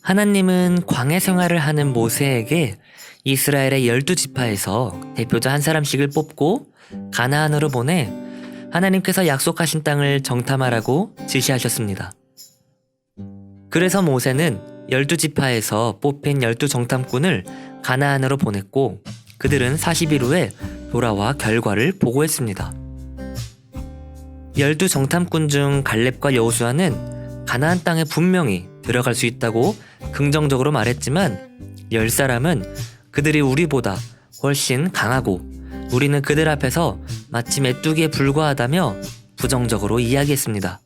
하나님은 광야 생활을 하는 모세에게 이스라엘의 12지파에서 대표자 한 사람씩을 뽑고 가나안으로 보내 하나님께서 약속하신 땅을 정탐하라고 지시하셨습니다. 그래서 모세는 12지파에서 뽑힌 12정탐꾼을 가나안으로 보냈고 그들은 40일 후에 돌아와 결과를 보고했습니다. 12정탐꾼 중 갈렙과 여호수아는 가나안 땅에 분명히 들어갈 수 있다고 긍정적으로 말했지만 10사람은 그들이 우리보다 훨씬 강하고 우리는 그들 앞에서 마치 메뚜기에 불과하다며 부정적으로 이야기했습니다.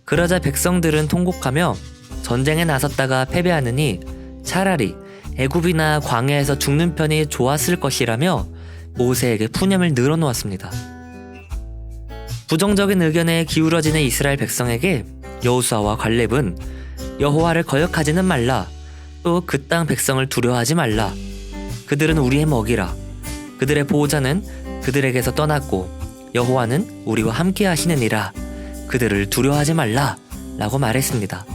그러자 백성들은 통곡하며 전쟁에 나섰다가 패배하느니 차라리 애굽이나 광야에서 죽는 편이 좋았을 것이라며 모세에게 푸념을 늘어놓았습니다. 부정적인 의견에 기울어지는 이스라엘 백성에게 여호수아와 갈렙은 여호와를 거역하지는 말라, 또 그 땅 백성을 두려워하지 말라, 그들은 우리의 먹이라, 그들의 보호자는 그들에게서 떠났고 여호와는 우리와 함께 하시느니라, 그들을 두려워하지 말라 라고 말했습니다.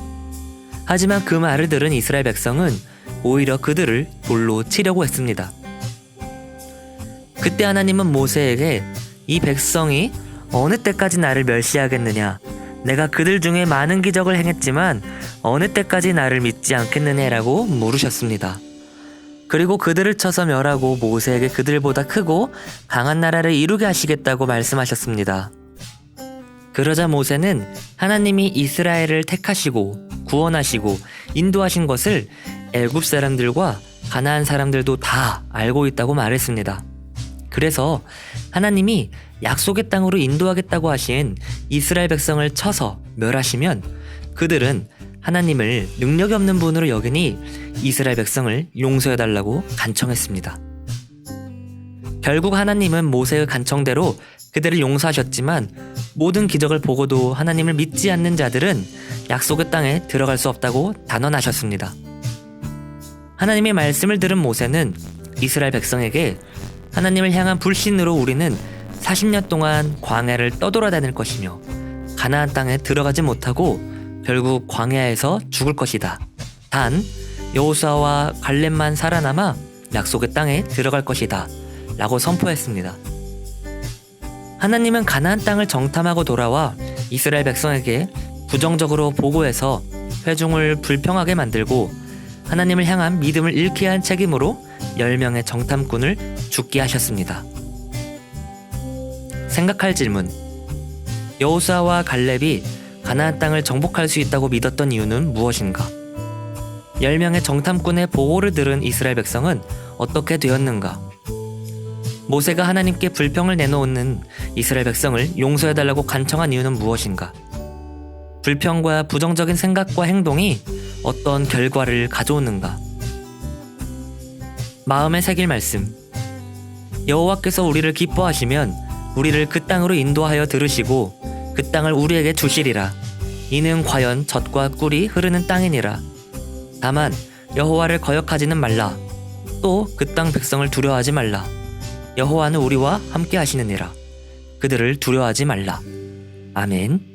하지만 그 말을 들은 이스라엘 백성은 오히려 그들을 돌로 치려고 했습니다. 그때 하나님은 모세에게 이 백성이 어느 때까지 나를 멸시하겠느냐, 내가 그들 중에 많은 기적을 행했지만 어느 때까지 나를 믿지 않겠느냐라고 물으셨습니다. 그리고 그들을 쳐서 멸하고 모세에게 그들보다 크고 강한 나라를 이루게 하시겠다고 말씀하셨습니다. 그러자 모세는 하나님이 이스라엘을 택하시고 구원하시고 인도하신 것을 애굽 사람들과 가나안 사람들도 다 알고 있다고 말했습니다. 그래서 하나님이 약속의 땅으로 인도하겠다고 하신 이스라엘 백성을 쳐서 멸하시면 그들은 하나님을 능력이 없는 분으로 여기니 이스라엘 백성을 용서해달라고 간청했습니다. 결국 하나님은 모세의 간청대로 그들을 용서하셨지만 모든 기적을 보고도 하나님을 믿지 않는 자들은 약속의 땅에 들어갈 수 없다고 단언하셨습니다. 하나님의 말씀을 들은 모세는 이스라엘 백성에게 하나님을 향한 불신으로 우리는 40년 동안 광야를 떠돌아다닐 것이며 가나안 땅에 들어가지 못하고 결국 광야에서 죽을 것이다. 단 여호수아와 갈렙만 살아남아 약속의 땅에 들어갈 것이다 라고 선포했습니다. 하나님은 가나안 땅을 정탐하고 돌아와 이스라엘 백성에게 부정적으로 보고해서 회중을 불평하게 만들고 하나님을 향한 믿음을 잃게 한 책임으로 10명의 정탐꾼을 죽게 하셨습니다. 생각할 질문. 여호수아와 갈렙이 가나안 땅을 정복할 수 있다고 믿었던 이유는 무엇인가? 10명의 정탐꾼의 보고를 들은 이스라엘 백성은 어떻게 되었는가? 모세가 하나님께 불평을 내놓는 이스라엘 백성을 용서해달라고 간청한 이유는 무엇인가? 불평과 부정적인 생각과 행동이 어떤 결과를 가져오는가? 마음에 새길 말씀. 여호와께서 우리를 기뻐하시면 우리를 그 땅으로 인도하여 들으시고 그 땅을 우리에게 주시리라. 이는 과연 젖과 꿀이 흐르는 땅이니라. 다만 여호와를 거역하지는 말라. 또 그 땅 백성을 두려워하지 말라. 여호와는 우리와 함께 하시느니라. 그들을 두려워하지 말라. 아멘.